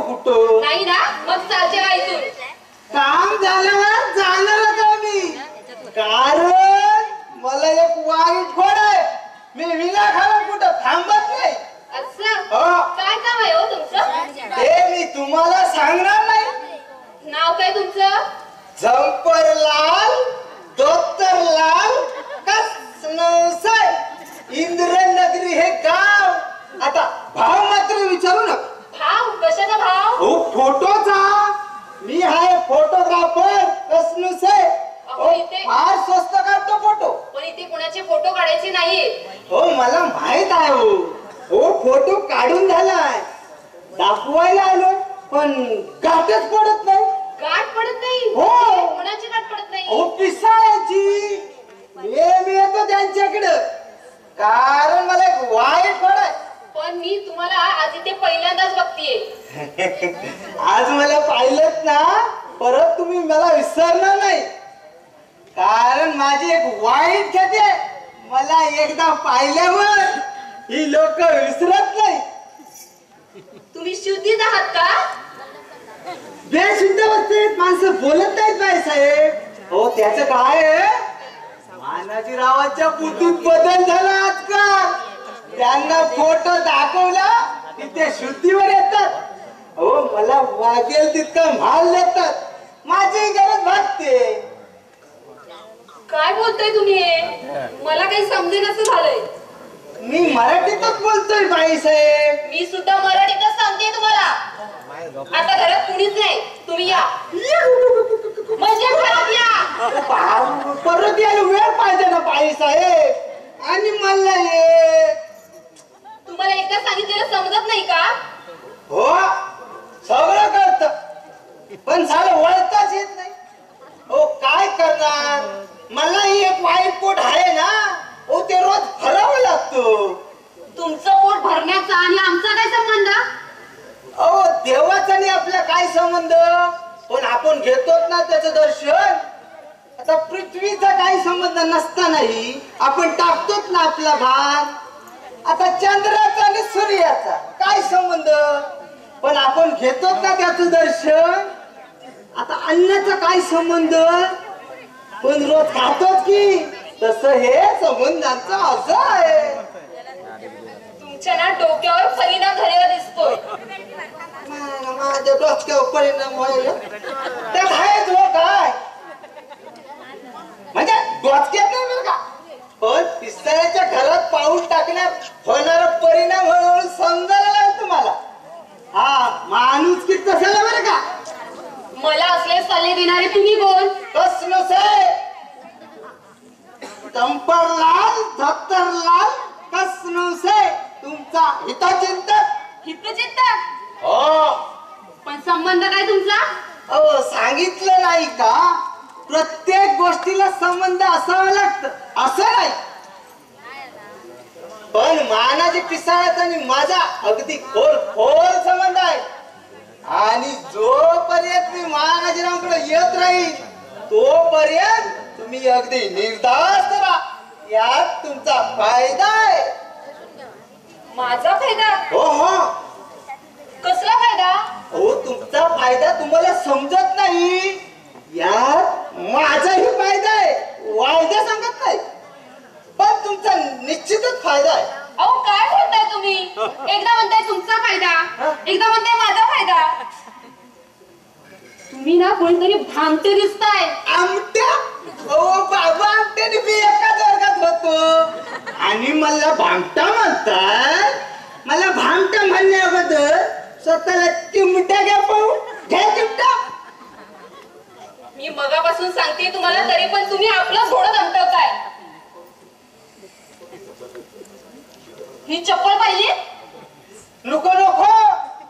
कुठं नाही ना मग चालते का इथून काम झाल्यावर जाणारच आहे मी कारण मला एक वाईट खोड आहे मी विनाकारण कुठं थांबत नाही असं हो. काय काम आहे हो तुमचं ते मी तुम्हाला सांगणार नाही नाव काय तुमचं झंपरलाल दोत्तरलाल कसनसाय इंद्रनगरी हे गाव आता भाव मात्र विचारू नका भाव कशाचा भाव हो फोटोचा मी आहे फोटोग्राफर कसनुसाय अहो इथे फार स्वस्त काढतो फोटो पण इथे कोणाचे फोटो काढायचे नाहीये हो मला माहित आहे हो फोटो काढून झालाय दाखवायला आलोय पण गाठच पडत नाही गाठ पडत नाही हो. कोणाची गाठ पडत नाही हो पिसाळ्याची मी येतो त्यांच्याकडं कारण मला एक वाईट खोड आहे पण मी तुम्हाला आज इथे पहिल्यांदाच बघतीये आज मला पाहिलंच ना परत तुम्ही मला विसरणार नाही कारण माझी एक वाईट ख्याती आहे मला एकदा पाहिल्यावर ही लोक विसरत नाही तुम्ही शुद्धीत आहात का बेशुद्ध अवस्थेत माणसं बोलत नाहीत बाई साहेब हो त्याचं काय आहे मानाजीरावांच्या बुद्धीत बदल झाला आजकाल त्यांना फोटो दाखवला की ते शुद्धीवर येतात हो मला वागेल तितकं माल देतात माझी गरज भागते काय बोलताय तुम्ही हे मला काही समजेनासं झालंय मी मराठीतच बोलतोय बाई साहेब मी सुद्धा मराठीतच सांगते तुम्हाला आता घरात कुणीच नाही तुम्ही या म्हणजे घरात या परत यायला वेळ पाहिजे ना बाई साहेब आणि मला ये तुम्हाला एकदा सांगितलेलं समजत नाही का हो सगळं कळत पण झालं वळताच येत नाही हो काय करणार मला ही एक वाईट पोट आहे ना हो ते रोज भरावं लागतो तुमचं पोट भरण्याचा आणि आमचा काय संबंध अहो देवाचा आणि आपला काय संबंध पण आपण घेतोच ना त्याचं दर्शन आता पृथ्वीचा काही संबंध नसतानाही आपण टाकतोच ना आपला भाग आता चंद्राचा आणि सूर्याचा काय संबंध पण आपण घेतोच ना त्याचं दर्शन आता अन्नाचा काय संबंध पण रोज खातोच की तसं हे संबंधांचं असं आहे तुमच्या ना डोक्यावर परिणाम झालेला दिसतोय माझ्या डोक्यावर परिणाम व्हायला त्यात आहेच हो काय म्हणजे डोक्यात नाही बरं का पण पिस्तळ्याच्या घरात पाऊल टाकण्यात होणारा परिणाम हळूहळू समजायला लागला तुम्हाला हा माणूस की कशाला बरं का मला असले सल्ले देणारे तुम्ही कोण कसं चंपरलाल धत्तरलाल कसनसे तुमचा हितचिंतक हितचिंतक हो पण संबंध काय तुमचा अहो सांगितलं नाही का प्रत्येक गोष्टीला संबंध असावा लागतं असं नाही पण मानाची पिसाळ्याचा आणि माझा अगदी खोल खोल संबंध आहे आणि जोपर्यंत मी महाराजांकडे येत राहील तोपर्यंत तुम्ही अगदी निर्धास्त राहा यात तुमचा फायदा आहे माझा फायदा हो हो कसला फायदा हो तुमचा फायदा तुम्हाला समजत नाही यात माझाही फायदा आहे वायदा सांगत नाही पण तुमचा निश्चितच फायदा आहे अहो काय बोलताय तुम्ही एकदा म्हणताय तुमचा फायदा एकदा म्हणताय माझा फायदा तुम्ही ना कोणतरी भामटे दिसताय आमट्या ओ बाबा आमट्याने मी एकाच वर्गात होतो आणि मला भामटा म्हणतात मला भामटा म्हणण्याबद्दल स्वतःला चिमटा घ्या पाहून घ्या चिमटा मी मगापासून सांगते तुम्हाला तरी पण तुम्ही आपलंच घोडं दमटवताय ही चप्पल पाहिली नको नको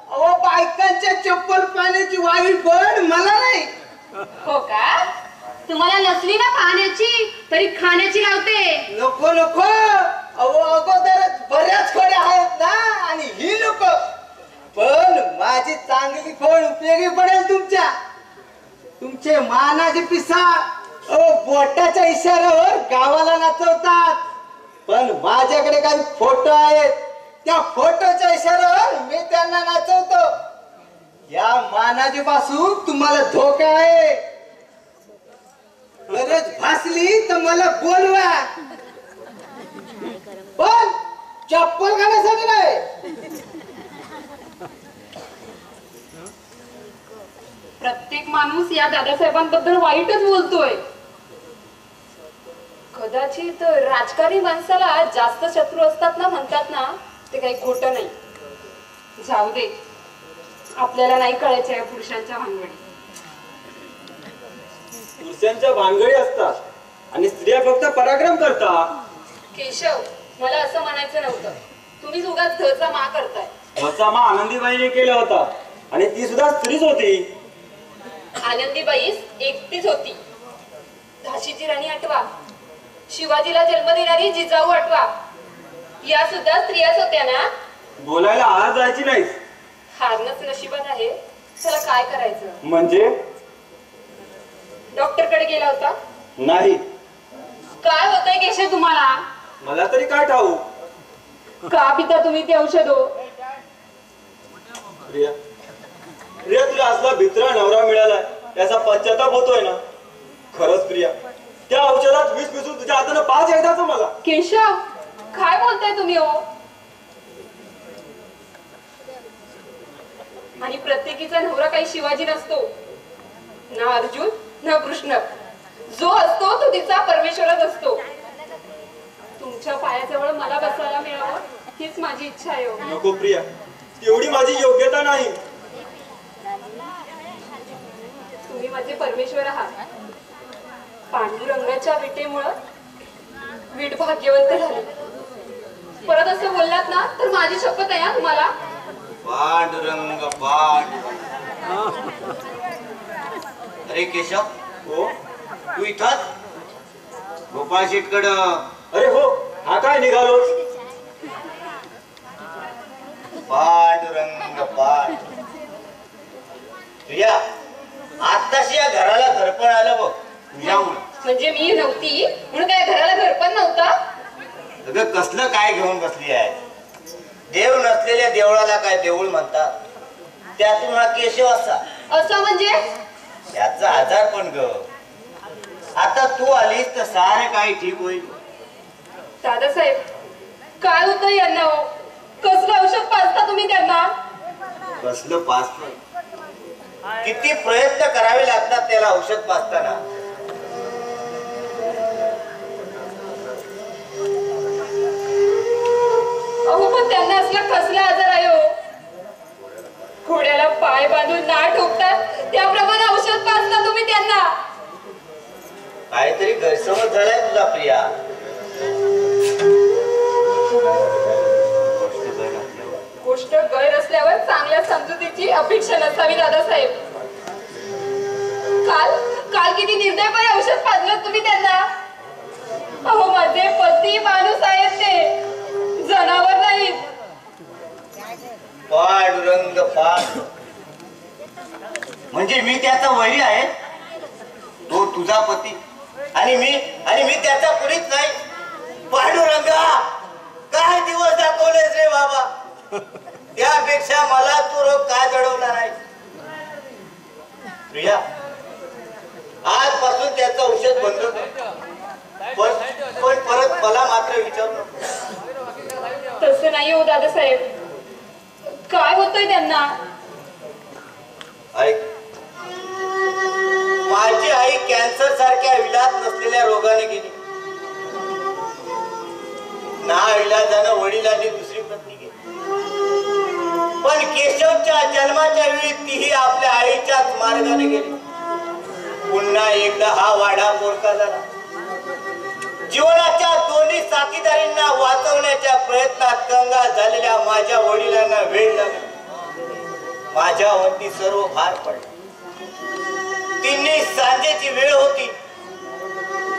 अहो बायकांच्या चप्पल पाण्याची वाईट बळ मला नाही हो का तुम्हाला नसली ना पाहण्याची तरी खाण्याची लावते नको नको अहो अगोदरच बऱ्याच खोड्या आहेत ना आणि ही लोक पण माझी चांगली खोड उपयोगी पडेल तुमचे मानाचे पिसा अहो बोटाच्या इशाऱ्यावर गावाला नाचवतात पण माझ्याकडे काही फोटो आहेत त्या फोटोच्या इशाऱ्यावर मी त्यांना नाचवतो तानाजी पासून तुम्हाला धोका आहे. गरज भासली तर मला बोलवा, पण चप्पल घालण्यासाठी नाही. प्रत्येक माणूस या दादासाहेबांबद्दल वाईटच बोलतोय. कदाचित राजकारणी माणसाला जास्त शत्रू असतात ना, म्हणतात ना, ते काही खोटं नाही. जाऊ दे, आपल्याला नाही कळायचं या पुरुषांच्या भानगडी. पुरुषांच्या भानगडी असतात आणि स्त्रिया फक्त पराक्रम करतात. केशव, मला असं म्हणायचं नव्हतं. तुम्ही उगाच धचा मा करताय. मचा मा आनंदीबाईने केला होता आणि ती सुद्धा स्त्रीच होती. आनंदीबाईस एकटीच होती. झाशीची राणी आठवा, शिवाजीला जन्म देणारी जिजाऊ आठवा, या सुद्धा स्त्रियाच होत्या ना. बोलायला आज जायची नाहीस. हारनच नशिबात आहे, त्याला काय करायचं. म्हणजे डॉक्टर कडे गेला होता? नाही. काय होतंय केशव तुम्हाला? मला तरी काय ठाऊ. का पिता तुम्ही ते औषध? प्रिया, प्रिया, तुला असला भित्रा नवरा मिळालाय याचा पश्चाताप होतोय ना. खरंच प्रिया, त्या औषधात विष पिसून तुझ्या हातानं पाच एकदाच मला. केशव, काय बोलताय तुम्ही हो? आणि प्रत्येकीचा नवरा काही शिवाजी नसतो ना, अर्जुन ना कृष्ण. जो असतो तो तिचा परमेश्वरच असतो. तुमच्या पायाजवळ मला बसायला मिळावं हीच माझी इच्छा आहे. नको प्रिया, तेवढी माझी योग्यता नाही. तुम्ही माझे परमेश्वर आहात. पांडुरंगाच्या विटेमुळं वीट भाग्यवंत झाले. परत असं बोललात ना तर माझी शपथ आहे तुम्हाला. पांडुरंग पांड. अरे केशव, हो, तू इथंच गोपाळ शेटकडं? अरे हो, हा काय निघालो. पांडुरंग पांड. प्रिया, आत्ताशी या घराला घरपण आलं बघ तुझ्यामुळे. म्हणजे मी नव्हती म्हणून काय घराला घरपण नव्हता? अगं कसलं काय घेऊन बसली आहे. देव नसलेल्या देवळाला काय देऊळ म्हणतात. त्यातून हा केशव असा. असं म्हणजे त्याचा आजार पण ग. आता तू आलीस तर सारे काही ठीक होईल. दादासाहेब, काय होतं यांना हो? कसलं औषध पाजता तुम्ही त्यांना? कसलं पाजतं? किती प्रयत्न करावे लागतात त्याला औषध पाजताना. अहो, पण त्यांना असला कसला आजार आहे हो? घोड्याला पाय बांधून ना ठोकतात त्याप्रमाणे औषध पाजता तुम्ही त्यांना. काहीतरी गैरसमज झालाय तुझा प्रिया. गोष्ट गैर असल्यावर चांगल्या समजुतीची अपेक्षा नसावी दादासाहेब. काल किती निर्दयपणे औषध पाजलं तुम्ही त्यांना. अहो, माझे पती माणूस आहेत, ते जनावर नाहीत. पांडुरंग पांड म्हणजे मी त्याचा वैरी आहे. तो तुझा पती आणि मी त्याचा कुणीच नाही. पांडुरंगा, काय दिवस दाखवलेस रे बाबा. त्यापेक्षा मला तू रोग का जडवला नाही. प्रिया, आजपासून त्याचं औषध बंद कर. पण परत मला मात्र विचारू नको. तसं नाही हो दादासाहेब. काय होतंय त्यांना? ऐक, माझी आई कॅन्सर सारख्या विलास नसलेल्या रोगाने गेली. ना इलाजानं वडिलांनी दुसरी पत्नी घेतली. पण केशवच्या जन्माच्या वेळी तीही आपल्या आईच्याच मार्गाने गेली. पुन्हा एकदा हा वाडा मोडका झाला. जीवनाच्या दोन्ही साथीदारींना वाचवण्याच्या प्रयत्नात कंगाल झालेल्या माझ्या वडिलांना वेळ लागला. माझ्यावरती सर्व भार पडला. तिन्ही सांजेची वेळ होती.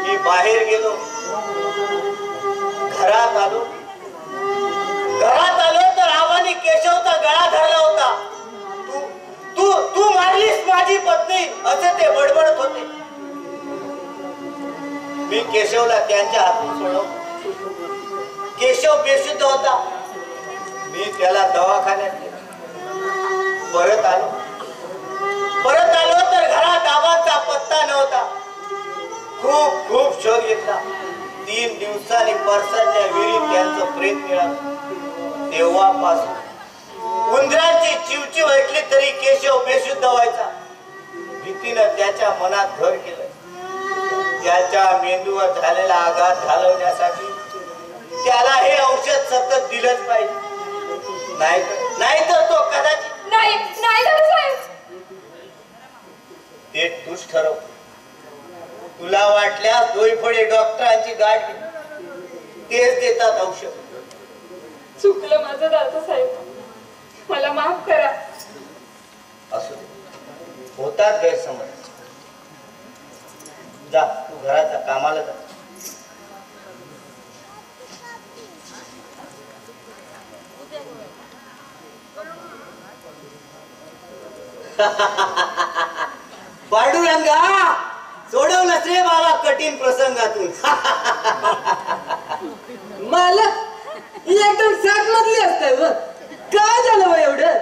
मी बाहेर गेलो. घरात आलो तर आवानी केशवचा गळा धरला होता. तू मारलीस माझी पत्नी असे ते बडबडत होते. मी केशवला त्यांच्या हातून सोडवलं. केशव बेशुद्ध होता. मी त्याला दवाखान्यात नेलं. परत आलो. परसाच्या विहिरीत त्यांचं प्रेत मिळालं तेव्हापासून उंदरांची चिवचिव ऐकली तरी केशव बेशुद्ध व्हायचा. भीतीनं त्याच्या मनात घर केलं. त्याच्या मेंदूवर झालेला आघात घालवण्यासाठी त्याला हे औषध सतत दिलंच पाहिजे. नाही तर तो कदाचित नाही नाही साहेब. ते तूच ठरव. तुला वाटल्यास डोईफोडे डॉक्टरांची गाठ घे. तेच देतात औषध. चुकलं माझं दादासाहेब, मला माफ करा. असू दे, होतात गैरसमज. जा तू घराच्या कामाला जा. पांडुरंगा सोडवलंच रे मला कठीण प्रसंगातून. मालक एकदम सात मधली असते. काय झालं बा एवढं?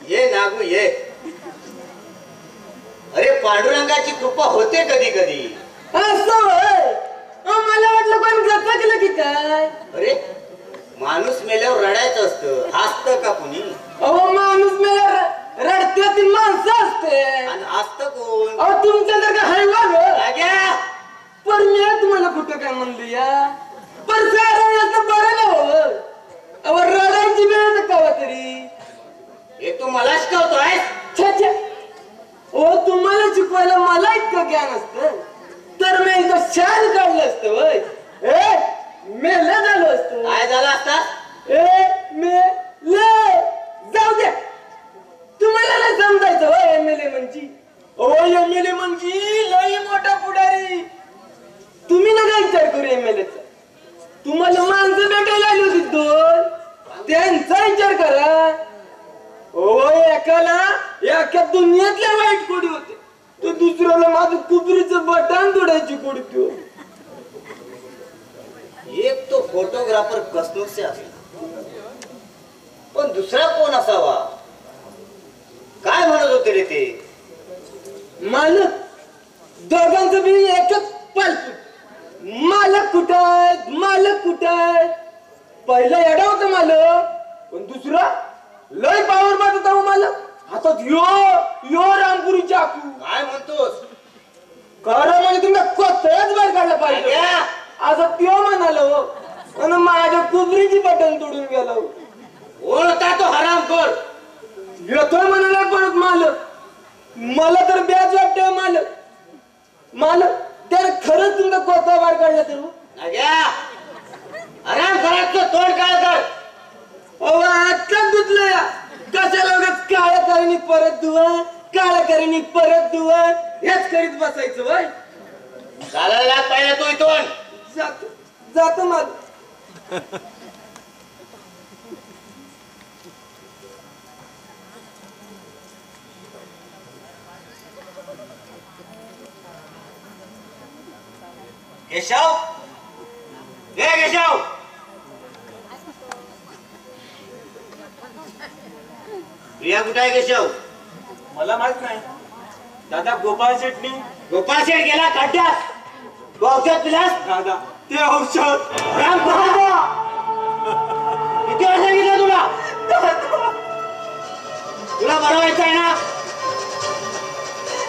ये नागू ये. अरे पांडुरंगाची कृपा होते कधी कधी. असं होय? मला वाटलं कोण गप्पा की काय. अरे माणूस मेल्यावर रडायचं असतं, हसतं का कुणी? अहो माणूस मेला रडते ती माणसं असते. आणि हसतं कोण? अहो तुमच्या जर का हैवान आग्या. पण मी तुम्हाला कुठं काय म्हणली या. पण सारं बरं ना हो. अहो रडायची वेळ कवा तरी. हे तू मला शिकवतोय? छे ओ तुम्हाला शिकवायला मला इतकं ज्ञान असतं तर मी इथं शान काढलं असतं. वय मेलं झालं असतं. काय झालं असता? जाऊ द्या. तुम्हाला नाही समजायचं वय एमएलए म्हणजे. ओ एमएलए म्हणजे लई मोठा पुढारी. तुम्ही नका विचार करू एमएलएचा. तुम्हाला माणसं भेटायला आली होती दोन, त्यांचा विचार करा. ओ एकाला एका दुनियातल्या वाईट कोडी होते, तो दुसऱ्याला माझं कुबरीचं बटन तोडायची कोडी. तो एक तो फोटोग्राफर कसनूरचे असला, पण दुसरा कोण असावा? काय म्हणत होते रे ते? मालक दोघांचं बी एकच पालतू. मालक कुठं मालक कुठं. पहिला एडा होता मालक, पण दुसरा लय पावर बाजत आहो मालक. हातात यो रामपुरी चाकू. काय म्हणतोस? खरं म्हणजे तुमच्या कोत्र्याच बाहेर काढला पाहिजे असं त्यो म्हणालो. आणि माझ्या कुबरीची बटन तोडून गेला. ओळखता तो हरामखोर. येतोय म्हणाला परत मालक. मला तर ब्याज वाटतंय मालक त्याने खरंच तुमचा कोत्रा बाहेर काढला तर आग्या. हरामखोराचं तोंड काळ कर. अहो आजकाल दुधलं या. कशाला उगाच काळ्या करीनी परत धुवा, काळ्या करीनी परत धुवा हेच करीत बसायचं. वय चालायला पाहिजे तू इथून. जातो मालक. केशव, हे केशव. प्रिया कुठे आहे केशव? मला माहित नाही. दादा गोपाळ शेटनी. गोपाळ शेठ गेला खड्ड्यात. तू औषध पिलास? दादा ते औषध. राम किती वेळ सांगितलं तुला? तुला बरं व्हायचं आहे ना?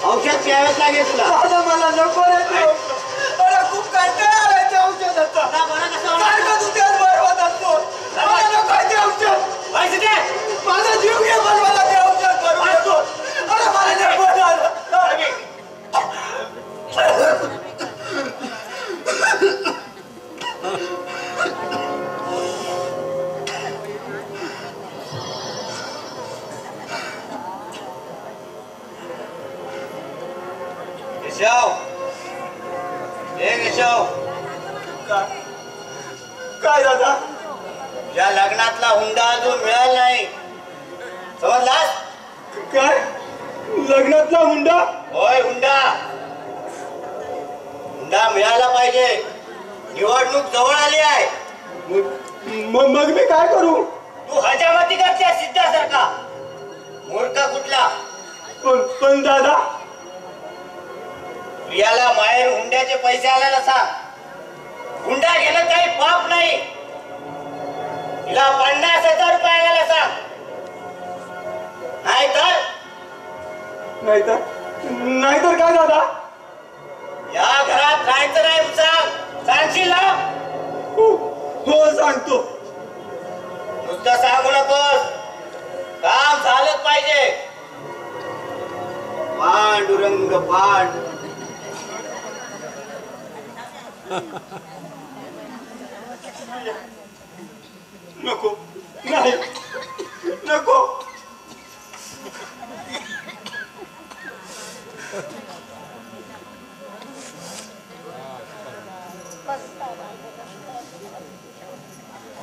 औषध प्यावेच लागेल तुला. दादा मला नको रे ते औषध. मला खूप कंटाळा आलाय त्या औषधाचा. तुला बरं कसं होणार? सारखं तू त्याच बरवत असतो. मला नको आहे ते औषध. व्हायचं ते? माझा जीव घे पण मला ते औषध करू नको. अरे मला नको दादा. केशव, हे केशव. काय दादा? ज्या लग्नातला हुंडा अजून मिळाला नाही, समजलास? काय लग्नातला हुंडा? होय हुंडा. हुंडा मिळाला पाहिजे. निवडणूक जवळ आली आहे. मग मी काय करू? तू हजामती करते सिद्धासारखा. मूर्ख कुठला? पण दादा. प्रियाला माहेर हुंड्याचे पैसे आल्याला सांग. हुंडा घेणं काही पाप नाही. तिला 50,000 रुपये आणायला सांग. नाहीतर काय दादा? या घरात राहायचं नाही सांग. सांगशील ना? हो सांगतो. नुसतं सांगू नकोस, काम झालंच पाहिजे. पांडुरंग पांड. नको, नाही, नको.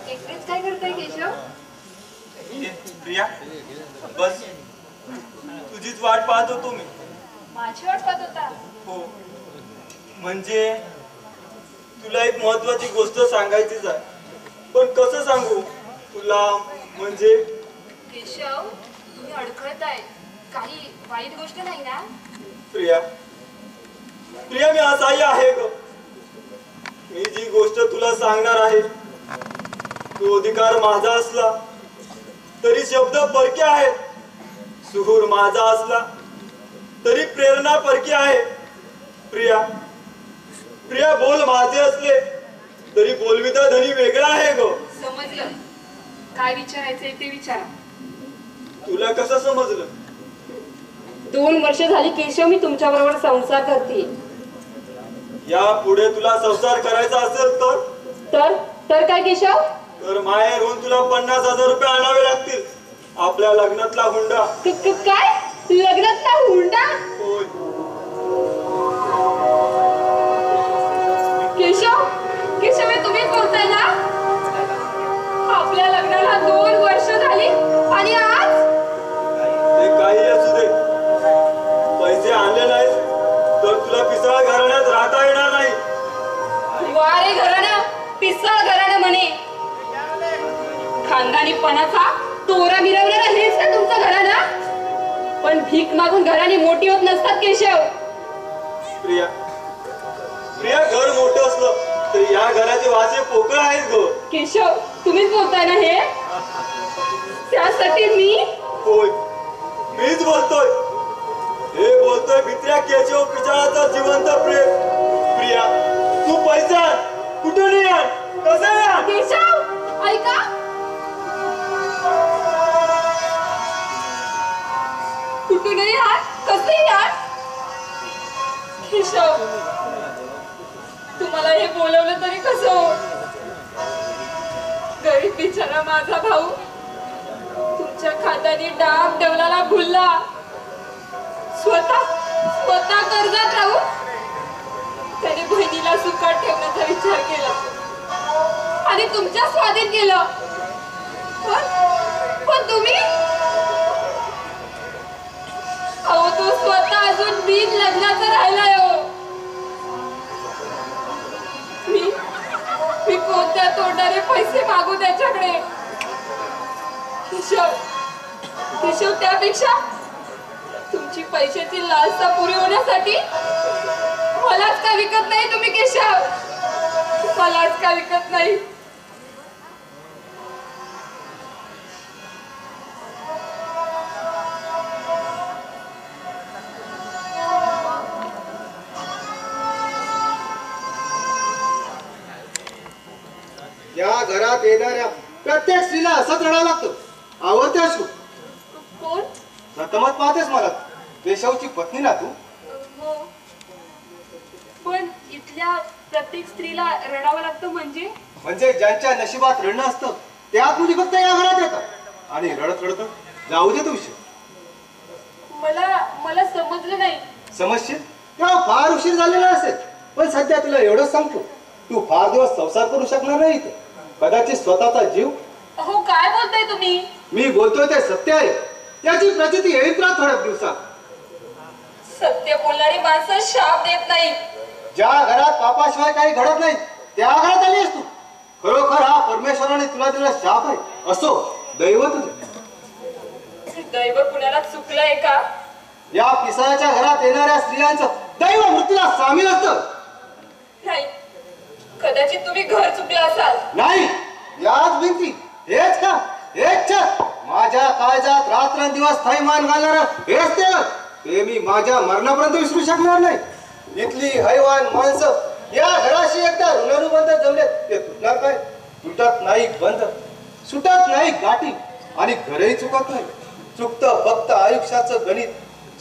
एकटेच काय करताय केशव? प्रिया, बस तुझीच वाट पाहत होतो मी. माझी वाट पाहत होता? हो, म्हणजे तुला एक महत्वाची गोष्ट सांगायचीच आहे, पण कसं सांगू तुला? म्हणजे केशव, तुम्ही अडखळताय. काही वाईट गोष्ट नाही ना? प्रिया, प्रिया मी असाही आहे ग. मी जी गोष्ट तुला सांगणार आहे तो अधिकार माझा असला तरी शब्द परके आहेत. सुहूर माझा असला तरी प्रेरणा परकी आहे. प्रिया, प्रिया बोल माझे असले तरी बोलविता धनी वेगळा आहे ग. समजलं. काय विचारायचंय ते विचारा. तुला कसं समजलं? 2 वर्ष झाली केशव मी तुमच्या बरोबर संसार करते. या पुढे तुला संसार करायचा असेल तर काय केशव? तर माहेरहून तुला 50,000 रुपये आणावे लागतील. आपल्या लग्नातला हुंडा. काय? लग्नातला हुंडा? होय. केशव हे तुम्हीच बोलताय ना? आपल्या लग्नाला 2 वर्ष झाली आणि आज? ते काही असू दे, पैसे आणले नाहीत तर तुला पिसाळ घराण्यात राहता येणार नाही. वारे घराणं, पिसाळ घराणं म्हणे. खानदानीपणाचा तोरा मिरवणारा हेच का तुमचं घराणं? पण भीक मागून घराणी मोठी होत नसतात केशव. प्रिया, प्रिया घर मोठं असलं तरी या घराचे वासे पोकळ आहेत ग. केशव तुम्हीच बोलताय ना हे? त्यासाठी मी? होय, मीच बोलतोय. हे बोलतोय भित्र्या केशव पिसाळाचा जिवंत प्रेम. प्रिया, तू पैसा कुठून या, कसं या? केशव ऐका. कुठूनही यार, कसंही यार. केशव तुम्हाला हे बोलवलं तरी कसं हो? गरीब बिचारा माझा भाऊ तुमच्या खात्याने डाग डवलाला भुलला. स्वतः कर्जात राहून त्याने बहिणीला सुखात ठेवण्याचा विचार केला आणि तुमच्या स्वाधीन केलं. पण तुम्ही? अहो तो स्वतः अजून बिन लग्नाचा राहिलाय हो. मी कोणत्या तोंडाने पैसे मागू त्याच्याकडे? केशव त्यापेक्षा तुमची पैशाची लालसा पुरी होण्यासाठी मलाच का विकत नाही तुम्ही केशव? मलाच का विकत नाही? या घरात येणाऱ्या प्रत्येक स्त्रीला असंच रडावं लागतं. आवडते अशू? कोण? प्रथमच पाहतेस मला. केशवची पत्नी ना तू? हो. पण इथल्या प्रत्येक स्त्रीला रडावं लागतं म्हणजे ज्यांच्या नशिबात रडणं असतं त्यात मुली फक्त या घरात येतात आणि रडत रडत जाऊ दे तो विषय. मला समजलं नाही. समजशील तेव्हा फार उशीर झालेला असेल. पण सध्या तुला एवढंच सांगतो, तू फार दिवस संसार करू शकणार नाही. कदाचित स्वतःचा जीव. अहो काय बोलताय तुम्ही? मी बोलतोय ते सत्य आहे. त्याची प्रचिती येईल तुला थोड्या दिवसात. सत्य बोलणारी माणसं शाप देत नाही. ज्या घरात पापाशिवाय काही घडत नाही त्या घरात आलीस तू. खरोखर हा परमेश्वराने तुला दिलेला शाप आहे. असो, दैव तुझे. दैव कुणाला चुकलंय का? या पिसाळ्याच्या घरात येणाऱ्या स्त्रियांचं दैव मृत्यूला सामील असतं. नाही कदाचित तुम्ही घर चुकला असाल. नाही, याच भिंती, हेच का, हेच छत, माझ्या काळजात रात्रंदिवस थैमान घालणार हेच ते मी माझ्या मरणापर्यंत विसरू शकणार नाही. इथली हैवान माणसं या घराशी एकदा ऋणानुबंध जमलेत ते तुटणार काय? तुटत नाही बंध, सुटत नाही गाठी आणि घरही चुकत नाही. चुकतं फक्त आयुष्याचं गणित.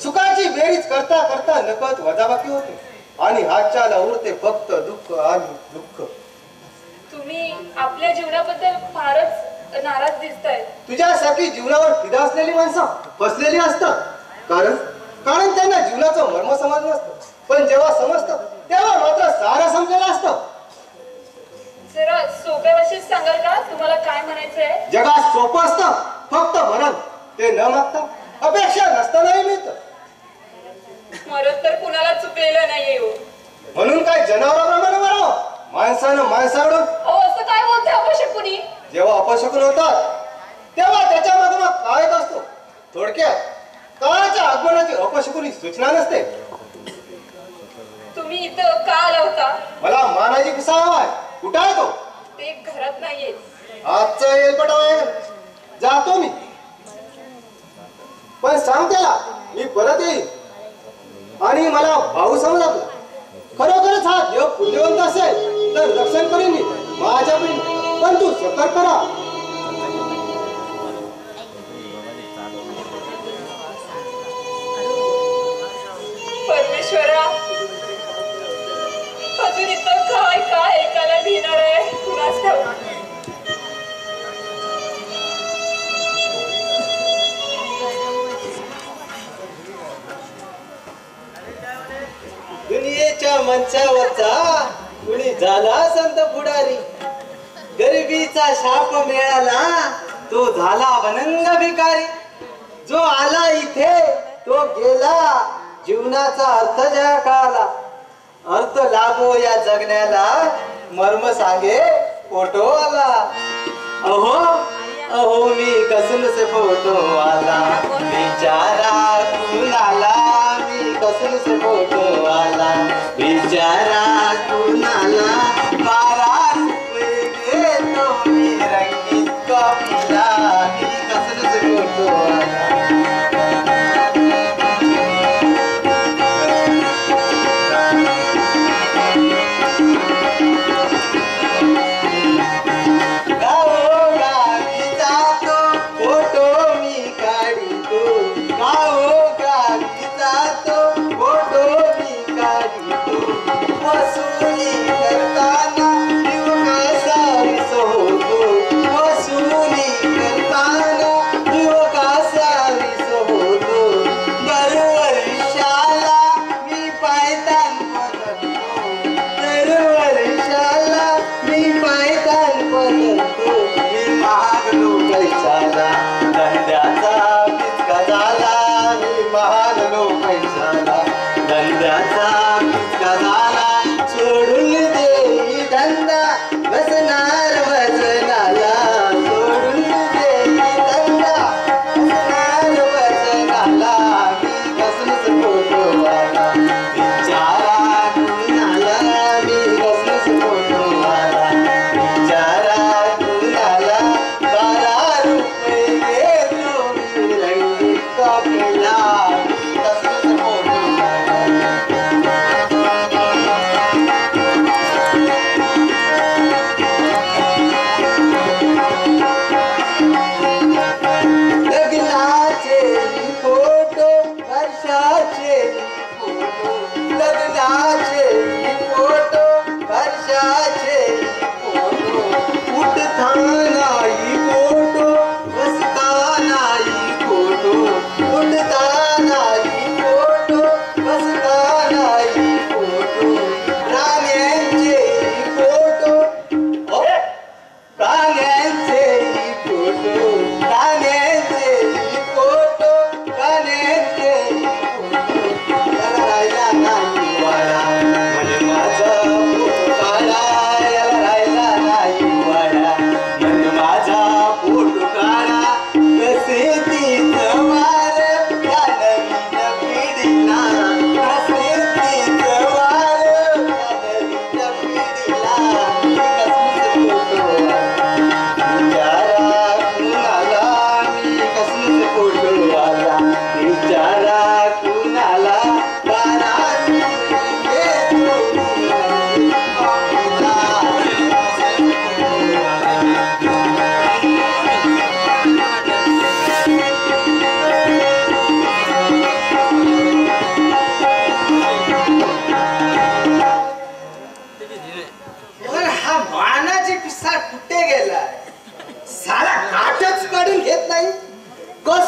सुखाची बेरीज करता करता नकळत वजाबाकी होते आणि हातच्याला उरते फक्त दुःख आणि दुःख. तुम्ही आपल्या जीवनाबद्दल फारच नाराज दिसताय. तुझ्यासाठी जीवनावर फिदा असलेली माणसं फसलेली असतात. कारण त्यांना जीवनाचं मर्म समजलं नसतं. पण जेव्हा समजतं तेव्हा मात्र सारं समजलेलं असतं. जरा सोप्या भाषेत सांगाल का तुम्हाला काय म्हणायचंय? जगात सोपं असतं, फक्त मरण ते न मागता अपेक्षा नसतानाही मिळतं. मरत तर कुणाला चुकलेलं नाहीये हो. म्हणून काय जनावराप्रमाणे मरावं? माणसानं माणसाकडून असं काय बोलते अपशकुनी? जेव्हा अपशकुन होतात तेव्हा त्याच्या मागे मग काळच असतो. थोडक्यात काळाच्या आगमनाची अपशकुनी सूचना नसते. तुम्ही इथं का आला होता? मला मानाची पिसा हवाय. कुठं आहे तो? ते घरात नाहीये. आजचा येलपटाव आहे. जातो मी, पण सांग त्याला मी परत येईल. आणि मला भाऊ समजा. खरोखरच हा देव पुण्यवंत असेल तर रक्षण करीन मी माझ्या पण तू सतर्क करा. परमेश्वरा, अजून इथं काय काय ऐकायला मिळणार आहे कुणास ठाऊक. दुनियेच्या मंचावरचा कुणी झाला संत पुढारी. गरिबीचा शाप मिळाला तो झाला वनंग भिकारी. जो आला इथे तो गेला, जीवनाचा अर्थ ज्या कळाला. अर्थ लाभो या जगण्याला, मर्म सांगे फोटो आला. अहो अहो मी कसून से फोटो आला, बिचारा कुणाला मी कसून से फोटो आला. बिचारा कुणाला 12 रुपये घेतो मी रंगीत कॉफीला, मी कसून से फोटो आला. Love,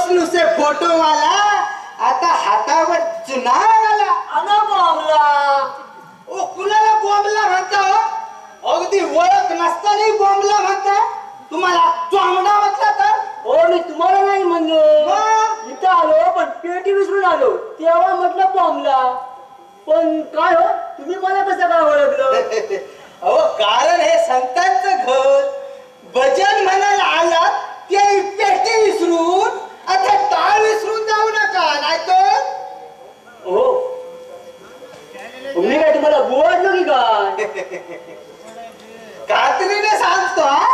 कसनुसे फोटो वाला आता हातावर चुना आला अगं बॉम्बला ओ कुणाला बॉम्बला म्हणता हो? अगदी ओळख नसताना बॉम्बला म्हणता तुम्हाला चोंगडा म्हटला तर हो मी तुम्हाला नाही म्हणलो मग? इथं आलो पण पेटी विसरून आलो तेव्हा म्हटलं बॉम्बला पण काय हो तुम्ही मला कसं काय ओळखलं अहो कारण हे संतांचं घर भजन म्हणायला आलात ते पेटी विसरून आता टाळ विसरून जाऊ नका नाहीतर हो मी काय तुम्हाला बोललो की काय खात्रीने सांगतो हा?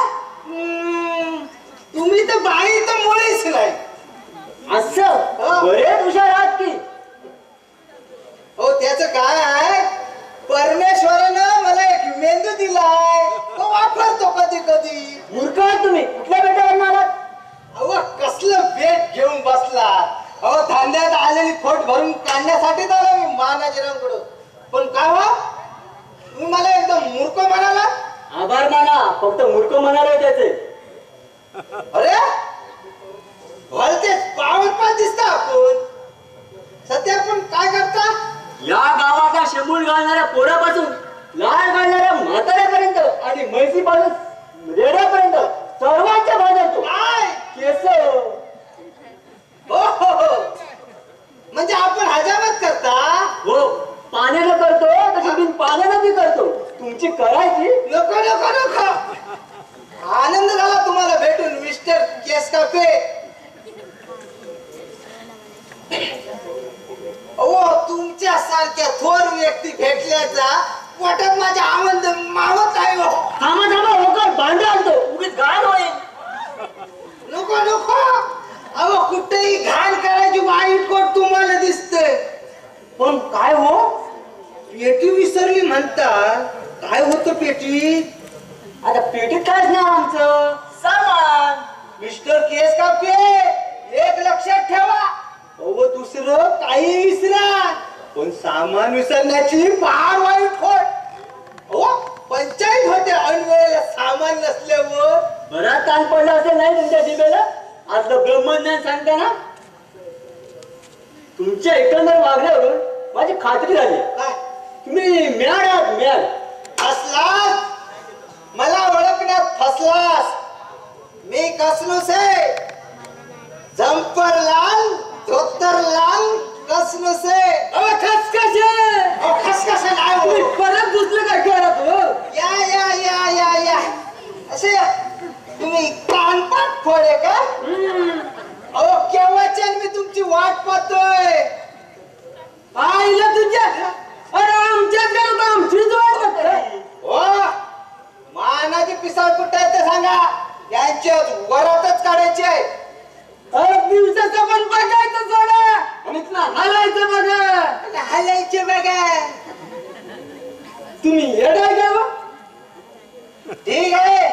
तुम्ही तर बाई तर मुळीच नाही असं बरेच हुशार आहात की हो त्याचं काय आहे परमेश्वरानं मला एक मेंदू दिलाय तो वापरतो कधी कधी मूर्ख आहात तुम्ही कुठल्या बेटावर आलात अहो कसलं भेट घेऊन बसला अहो धांद्यात आलेली खोट भरून काढण्यासाठी आलो मी महाराजांकडं पण काय हो तुम्ही मला एकदम मूर्ख म्हणाला आभार माना फक्त मूर्ख म्हणाले त्याचे अरे भलतेच पावन दिसता आपण सध्या आपण काय करता या गावाच्या शेंबूळ घालणाऱ्या पोरापासून लाळ घालणाऱ्या म्हाताऱ्यापर्यंत आणि म्हैसीपासून रेड्यापर्यंत सर्वांच्या बाजारतो काय केस हो. म्हणजे आपण हजामत करता हो पाण्यानं करतो तशी बिन पाण्यानं बी करतो तुमची करायची नको नको नको आनंद झाला तुम्हाला भेटून मिस्टर केस कापे तुमच्या सारख्या थोर व्यक्ती भेटल्याचा पोटात माझ्या आनंद मावत आहे हो. थांबा थांबा होकर भांडे आणतो उगीच गाण होईल नको नको अहो कुठेही घाण करायची वाईट कोट तुम्हाला दिसते पण काय हो पेटी विसरली म्हणता काय होतं पेटीत आता पेटीत कायच नाही आमचं सामान मिस्टर केस कापे एक लक्षात ठेवा अहो दुसरं काही विसरा पण सामान विसरण्याची फार वाईट होत हो पंचायत होते ऐनवेळेला सामान नसल्यावर बराच ताण पडला असेल नाही तुमच्या जिभेला असलं ब्रह्मज्ञान सांगता ना तुमच्या एकंदर वागण्यावरून माझी खात्री झाली काय तुम्ही मॅड आहात मॅड फसलास मला ओळखण्यात फसलास मी कसनूस आहे जंपर लाल धोतर लाल कसनूस आहे खसखस नाही हो. परत दुसरं काय करत हो या असे या. तुम्ही कानपाट फोडे का अहो केव्हाच्या मी तुमची वाट पाहतोय आईला तुझ्या अरे आमच्याच घरात आमचीच वाट बघतोय. हो मानाची पिसाळ कुठे आहे ते सांगा यांच्या वरातच काढायचे आहे अरे दिवसाचं पण बघायचं सोडा आणि तुला हलायचं बघा हलायचे बघा तुम्ही येडाय का बा? ठीक आहे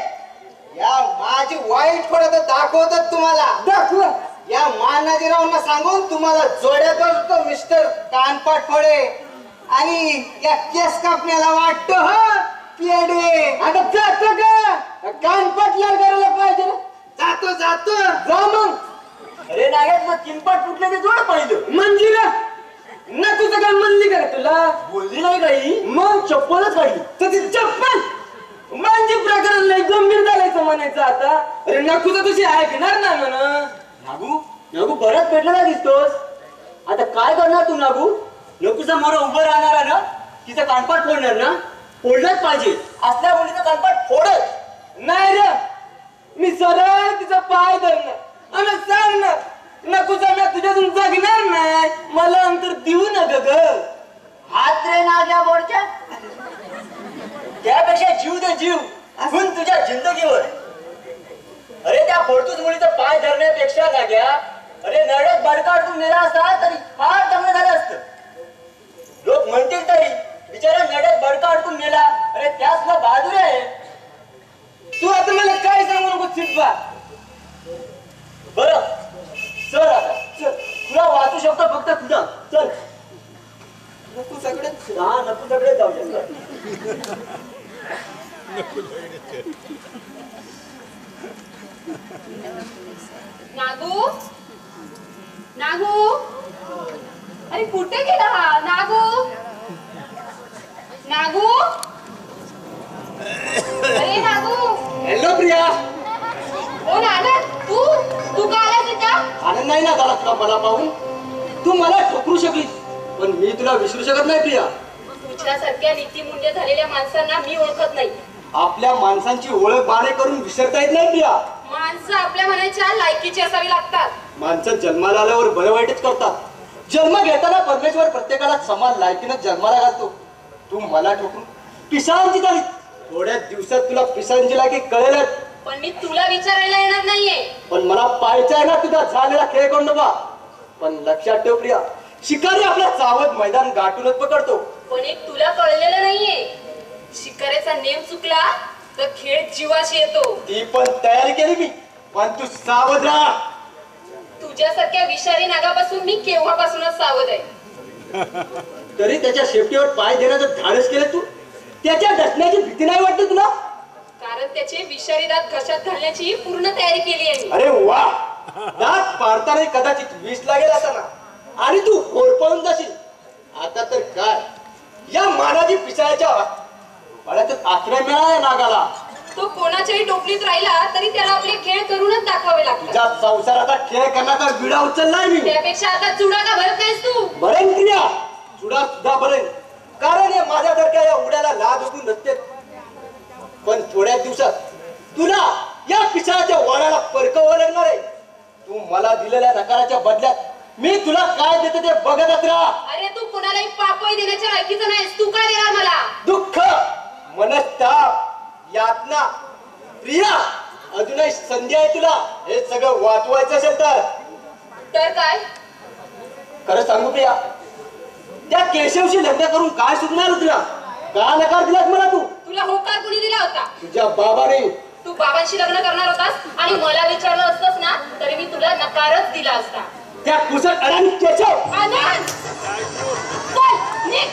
या माझी वाईट फळं तर दाखवतात तुम्हाला दाखवा या मानाजीरावांना सांगून तुम्हाला जोड्या करतो मिस्टर कानपाट फोडे आणि या केस कापण्याला वाटतो हा पेडे आता जातो का कानपटला करायला पाहिजे ना जातो जातो जा मग अरे नागेश मग किंपट फुटले ते जोड पाहिलं मंजिरा ना तुझं काय म्हणली का तुला बोलली नाही काही मग चप्पलच काढली तर ती चप्पल म्हणजे प्रकरण लय गंभीर झालायचं म्हणायचं आता अरे नकूचा तुझी ऐकणार ना म्हणा नागू नागू बरंच पेटलेला दिसतोस आता काय करणार तू नागू नकूचा मोर उभं राहणार ना तिचं कानपाट फोडणार ना फोडलंच पाहिजे असल्या मुलीचं कानपाट फोडत नाही रे मी सरळ तिचा पाय धरणार आणि सांगणार नकूचा मी तुझ्यातून जगणार नाही मला अंतर देऊ नका ग हात रे नाग्या बोडच्या त्यापेक्षा जीव दे जीव असून तुझ्या जिंदगीवर अरे त्या फोडतूस मुलीचा पाय धरण्यापेक्षा नाग्या अरे नरड्यात बडकाटून नेला असता तरी फार चांगलं झालं असतं लोक म्हणतील तरी बिचारा नरड्यात बडका अडकून नेला अरे त्याच ना बहादूर आहे तू आता मला काय सांगू नको चिटबा बरं चल आता चल तुला वाचू शकतो फक्त तुझा चल नको सगळे जाऊया नागू अरे कुठे गेला हा नागू? नागू, अरे नागू. हॅलो प्रिया. ओ नाना, तू का आलास इथं? आनंद नाही ना झाला तुला मला पाहून? तू मला ठोकरू शकलीस पण मी तुला विसरू शकत नाही प्रिया. तुझ्यासारख्या नीतिमुंड्य झालेल्या माणसांना मी ओळखत नाही. आपल्या माणसांची ओळख बाणे करून विसरता येत नाही प्रिया. माणसं आपल्या मनाच्या लायकीची असावी लागतात. माणसं जन्माला आल्यावर भलं वाईटच करतात. जन्म घेताना परमेश्वर प्रत्येकाला समान लायकीनं जन्माला घालतो. तू मला ठोकून पिसांची झाली. थोड्या दिवसात तुला पिसांची लायकी कळेलच. पण मी तुला विचारायला येणार नाहीये. पण मला पाहायचा आहे ना तुझा झालेला खेळ कोण नका. पण लक्षात ठेव प्रिया, शिकारी आपल्या चावत मैदान गाठूनच पकडतो. पण एक तुला कळलेलं नाहीये, शिकाऱ्याचा नेम चुकला तर खेळ जीवाशी येतो. ती पण तयारी केली मी, पण तू सावध राहा. तुझ्यासारख्या विषारी नागापासून मी केव्हापासूनच सावध आहे. तरी त्याच्या शेपटीवर पाय देण्याचं धाडस केलं तू. त्याच्या डसण्याची भीती नाही वाटत तुला? कारण त्याचे विषारी दात घशात घालण्याची पूर्ण तयारी केली आहे. अरे वा, दात पाडताना कदाचित विष लागेल आता ना, आणि तू होरपळून जाशील. आता तर काय, या मानाची पिसाळ्याच्या पाण्यातच आश्रय मिळाला नागाला. तो कोणाच्याही टोपलीत राहिला तरी त्याला आपले खेळ करूनच दाखवावे लागतात. तुझ्या संसाराचा खेळ करण्याचा विडा उचललाय मी. त्यापेक्षा आता चुडा का भरत नाहीस तू? बरेन क्रिया, चुडा सुद्धा बरेन, कारण हे माझ्यासारख्या या उड्याला लाज उठून नसते. पण थोड्या दिवसात तुला या पिसाळ्याच्या वाड्याला परकवावं लागणार आहे. तू मला दिलेल्या नकाराच्या बदल्यात मी तुला काय देते ते बघतच राहा. अरे तू कोणालाही पापही देण्याच्या लायकीचा नाहीस. तू काय देणार मला? दुःख, मनस्ताप, यातना. प्रिया, अजूनही संधी आहे तुला हे सगळं वाचवायचं असेल तर. तर काय? खरं सांगू प्रिया, त्या केशवशी लग्न करून काय सुटणार तुला? का नकार दिलास मला तू? तुला होकार कुणी दिला होता? तुझ्या बाबाने. तू बाबांशी लग्न करणार होतास आणि मला विचारलं असतंस ना तरी मी तुला नकारच दिला असता. त्या कुसट अडाणी केशव. आनंद, चल, निघ.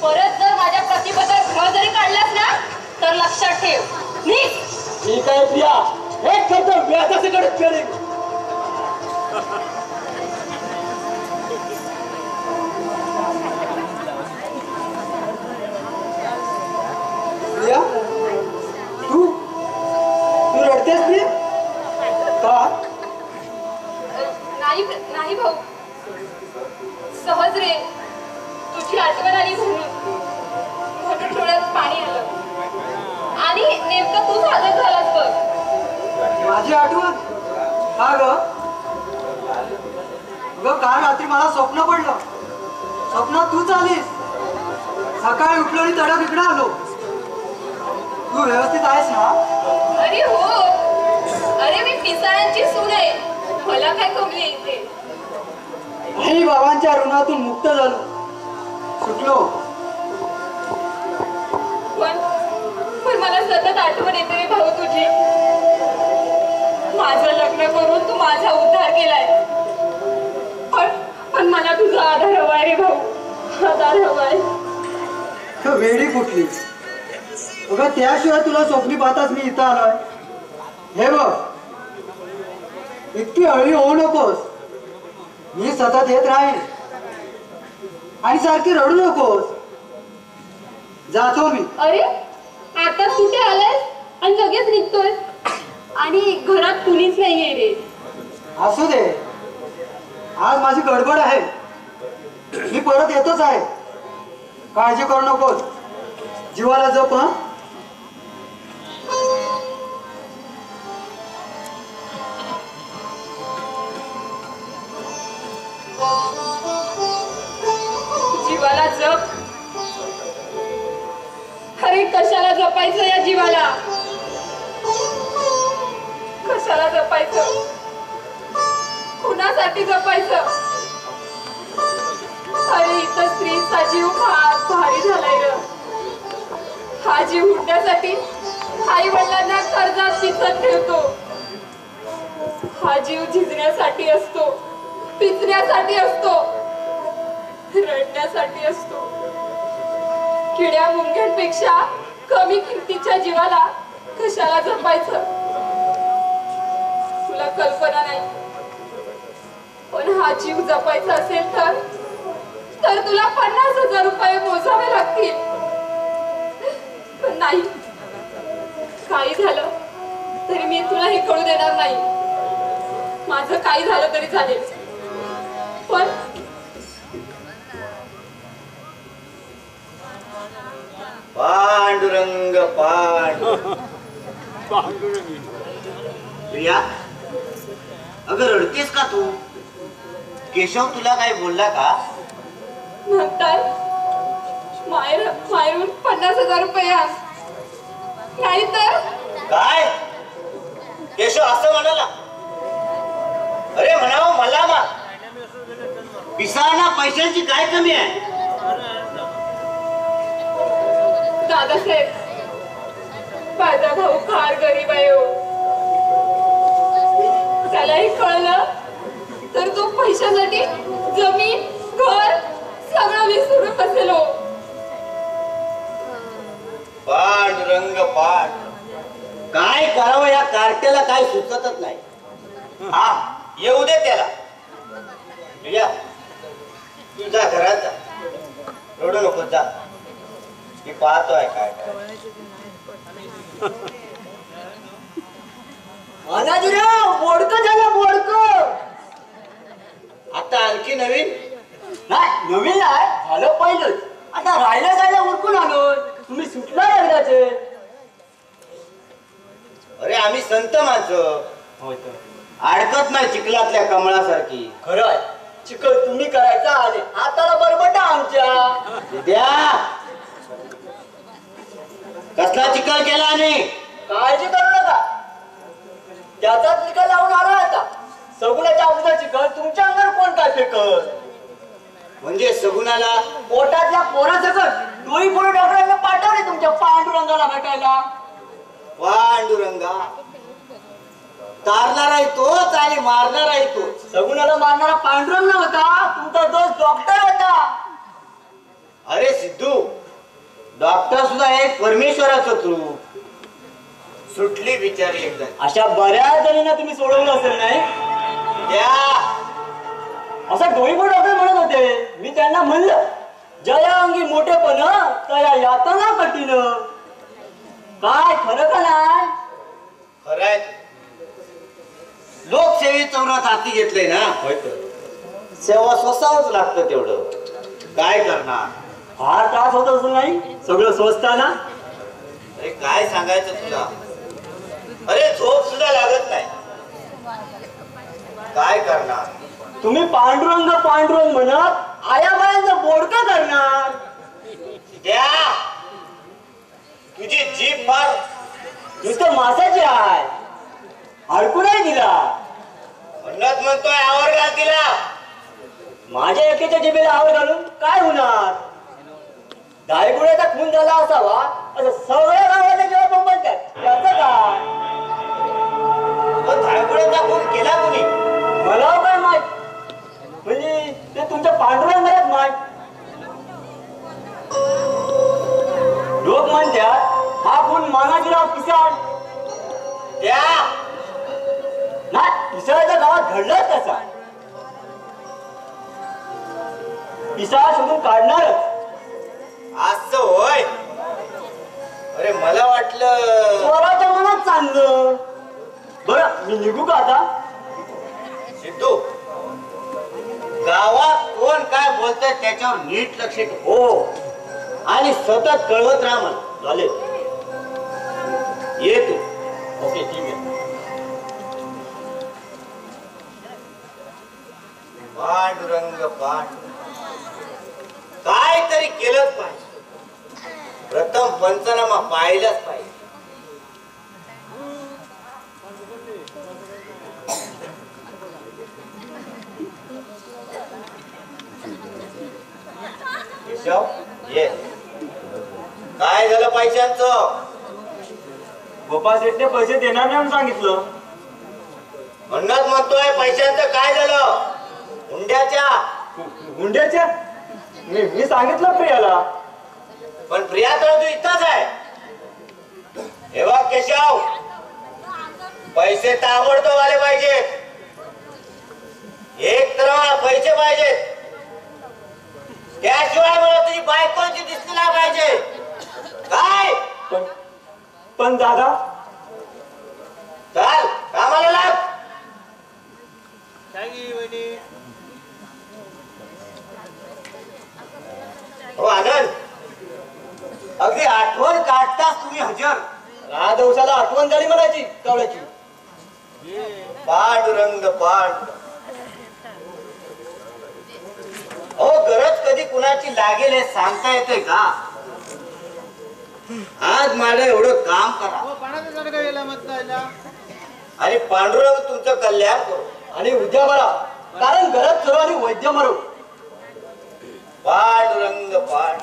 परत जर माझ्या प्रतिबद्दल घ जरी काढलास ना तर लक्षात ठेव, निघ. ठीक आहे प्रिया, हे खर्च व्याजासकट करेन. प्रिया, तू रडतेस प्रिया? का? नाही भाऊ, सहज रे. तुझी आठवण आली म्हणून डोळ्यात पाणी आलं आणि नेमकं तूच हजर झालास बघ. माझी आठवण? का ग? काल रात्री मला स्वप्न पडलं. स्वप्नात तूच आलीस. सकाळी उठलो आणि तडक इकडे आलो. तू व्यवस्थित आहेस ना? अरे हो, अरे मी पिसाळ्यांची सून आहे. मला काय कमी आहे इथे? आई बाबांच्या ऋणातून मुक्त झालो, सुटलो. पण मला सतत आठवण येते रे भाऊ तुझी. माझं लग्न करून तू माझा उद्धार केलाय. पण मला तुझा आधार हवाय रे भाऊ, आधार हवाय. वेडी कुठली? अगं त्याशिवाय तुला स्वप्नी पाहताच मी इथं आलोय. हे बघ, इतकी हळवी होऊ नकोस. मी सतत येत राहील आणि सारखी रडू नकोस. जातो मी. अरे आता कुठे आलाय आणि लगेच निघतोय? आणि घरात कुणीच नाहीये रे. असू दे, आज माझी गडबड आहे. मी परत येतोच आहे. काळजी करू नकोस. जीवाला जप. हा, जीवाला जप. अरे कशाला जपायचं या जीवाला? कशाला जपायचं? कुणासाठी जपायचं? अरे इथं स्त्रीचा जीव फार भारी झालाय ग. हा जीव उडण्यासाठी आई वडिलांना कर्जात पिचत ठेवतो. हा जीव झिजण्यासाठी असतो, पिचण्यासाठी असतो, रडण्यासाठी असतो. किड्या मुंग्यांपेक्षा कमी किमतीच्या जीवाला कशाला जपायचं? तुला कल्पना नाही. पण हा जीव जपायचा असेल तर तर तुला 50,000 रुपये मोजावे लागतील. पण नाही, काही झालं तरी मी तुला हे कळू देणार नाही. माझं काही झालं तरी चालेल, पण पांडुरंग प्रिया, अगं रडतेस का तू? केशव तुला काय बोलला का? म्हणतात मायरून 50,000 रुपये आण, नाही तर काय? केशव असं म्हणाला? अरे म्हणावं मला मा पिसाना पैशांची काय कमी आहे? दादासाहेब, माझा भाऊ फार गरीब आहे हो. त्यालाही कळलं तर तो पैशासाठी जमीन घर सगळं विसरून बसेल हो. पांडुरंग काय करावं या कार्ट्याला काय सुचतच नाही. हा, येऊ दे त्याला. प्रिया, तुझ्या घरात जा, रडू नको, जा. मी पाहतोय काय बोडकं झालं, बोडकं. आता आणखी नवीन? नाही, नवीन आहे, झालं पहिलंच. आता राहिलं जायला उरकून आलो. तुम्ही सुटला एकदाचे. अरे आम्ही संत माणसं, अडकत नाही चिखलातल्या कमळासारखी. खरं आहे, चिखल तुम्ही करायचा आणि हाताला बरबटा आमच्या. द्या कसला चिखल केला आणि काळजी करू नका, त्याचाच चिखल लावून आला आता. सगुणाच्या अगोदर चिखल तुमच्या अंगावर कोण काय फेकल? म्हणजे सगुणाला पोटातल्या पोरासकट डोळी पोरं डॉक्टरांना पाठवले तुमच्या पांडुरंगाला भेटायला. पांडुरंगा तारणार आहे तोच आणि मारणार आहे तोच. सगुणाला मारणारा पांडुरंग नव्हता, तुमचा दोस्त डॉक्टर होता. अरे सिद्धू, डॉक्टर सुद्धा एक परमेश्वराचं रूप. सुटली बिचारी एकदा. अशा बऱ्याच जणींना तुम्ही सोडवलं असेल नाही? द्या असं डोईपोर डॉक्टर म्हणत होते. मी त्यांना म्हणलं, जया अंगी मोठेपण तया यातना कठीण. काय खरं का नाही? खरंय, लोकसेवेचं व्रत हाती घेतलंय ना, सेवा सोसावंच लागतं तेवढं. काय करणार? फार त्रास होत असेल नाही सगळं स्वस्ताना? अरे काय सांगायचं तुला, अरे झोप सुद्धा लागत नाही. काय करणार? तुम्ही पांडुरंग पांडुरंग म्हणत आया बायांचं बोडकं करणार. द्या तुझी जीभ फार नुसतं मासाची आहे, अडकू नाही दिला. म्हणत म्हणतोय आवर घाल तिला. माझ्या एकेच्या जिभेला आवर घालून काय होणार? दायगुड्याचा खून झाला असावा असं सगळ्या गावाला जेव्हा बोंबलतात, त्याचं काय? धायगुड्याचा खून केला कोणी? मला काय माहित, म्हणजे ते तुमच्या पांडुरंगालाच माहित. लोक म्हणतात हा खून मानाजीराव पिसाळ. द्या नाही, पिसाळाच्या गावात घडलाच कसा? पिसाळ शोधून काढणारच. असं होय? अरे मला वाटलं स्वराच्या मनात चांगलं. बरं, मी निघू का आता? सिद्धू, गावात कोण काय बोलतंय त्याच्यावर नीट लक्ष ठेव. हो, आणि सतत कळवत राहा मला. चालेल. ये तू. ओके, ठीक आहे. पांडुरंग काय तरी केलंच पाहिजे. प्रथम पंचनामा पाहिलाच पाहिजे. केशव, ये. काय झालं पैशांचं? गोपाळ शेठने पैसे देणार नाही म्हणून सांगितलं. म्हणत म्हणतोय पैशांचं काय झालं? हुंड्याच्या. हुंड्याच्या? मी सांगितलं प्रियाला. पण प्रिया तर तू इथंच आहे. हे बघ केशव, पैसे ताबडतोब आले पाहिजेत. एक तर पैसे पाहिजेत, त्याशिवाय मला तुझी बायकोची दिसली नाही पाहिजे. काय पण दादा चाल कामाला लाग. हो आनंद, अगदी आठवण काढताच तुम्ही हजर. राहा दिवसाला आठवण झाली म्हणायची कावळ्याची. पांडुरंग पांड. हो गरज कधी कुणाची लागेल हे सांगता येते का? आज मला एवढं काम करा आणि पांडुरंग तुमचं कल्याण करू. आणि उद्या बरा, कारण घरात सर्व आणि वैद्य मरो. पांडुरंग पांड.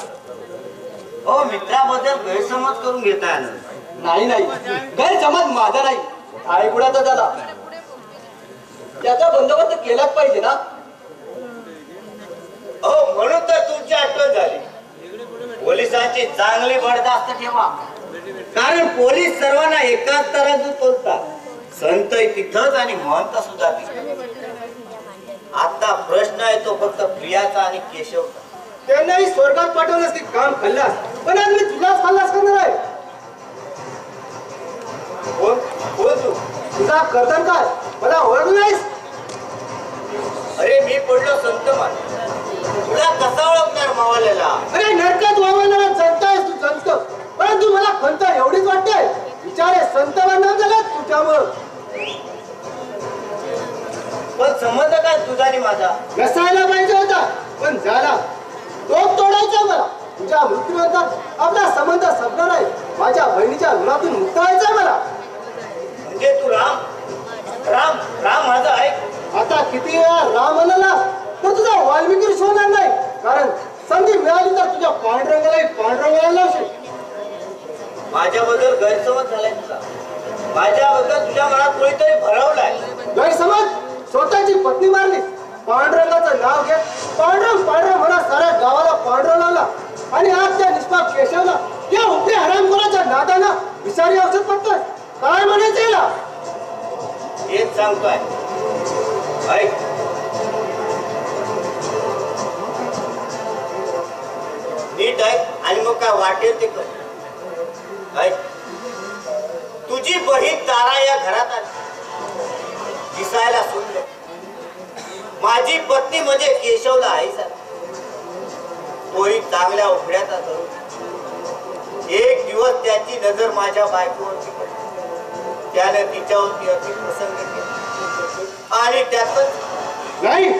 हो मित्राबद्दल गैरसमज करून घेता नाही नाही, गैरसमज माझा नाही, आईगुडाचा झाला. त्याचा बंदोबस्त केलाच पाहिजे ना. हो म्हणून तर तुमची आठवण झाली. पोलिसांची चांगली बडदास्त ठेवा, कारण पोलीस सर्वांना एकाच तराजू तोलतात. संत तिथंच आणि महंत सुद्धा तिथं. आता प्रश्न आहे तो फक्त प्रियाचा आणि केशवचा. त्यांनाही स्वर्गात पाठवलंस ते काम खाल्लास, पण आज मी तुलाच खाल्लास करणार आहे. कोण कोण तू? तुझा कर्तन काय मला ओळखलं नाहीस? अरे मी पडलो संत मान, तुला कसा ओळखणार मावाल्याला? अरे नरकात वावरणारा संत आहेस तू, संत. परंतु मला खंत एवढीच वाटते, विचारे संत बनणार झाला तुझ्यामुळं. पण संबंध काय तुझा आणि माझा? नसायला पाहिजे होता, पण झाला. तो तोडायचा मला. तुझ्या मृत्यूनंतर आपला संबंध संपणार आहे. माझ्या बहिणीच्या ऋणातून मुक्त व्हायचंय मला. म्हणजे तू राम राम राम माझा आहे. आता किती वेळा राम म्हणाला तर तुझा वाल्मिकी होणार नाही, कारण संधी मिळाली तर तुझ्या पांडुरंगाला लावशील. माझ्याबद्दल गैरसमज झालाय तुझा. माझ्याबद्दल तुझ्या मनात कोणीतरी भरवलाय. गैरसमज? स्वतःची पत्नी मारली, पांडुरंगाचं नाव घेत पांडुरंग पांडुरंग म्हणा साऱ्या गावाला पांडुरंग लावला. आणि आज त्या निष्पाप केशवला या उपरी हरामखोराच्या नादानं विषारी औषध पडतोय. काय म्हणायचं याला? हेच सांगतोय. ऐक, नीट ऐक आणि मग काय वाटेल ते कर. ऐक, तुझी बहीण तारा या घरात आली, दिसायला सुंदर. माझी पत्नी म्हणजे केशवला आई सारखी. तोही चांगल्या उघड्याचा तरुण. एक दिवस त्याची नजर माझ्या बायकोवरती पडली. त्याने तिच्यावरती अति प्रसंग केला आणि त्यातच नाही,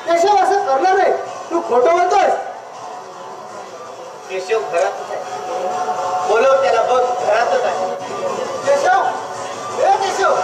केशव असं करणार नाही. तू खोटं बोलतोय. केशव घरातच आहे. बोलव त्याला, बघ घरातच आहे. केशव, हे केशव,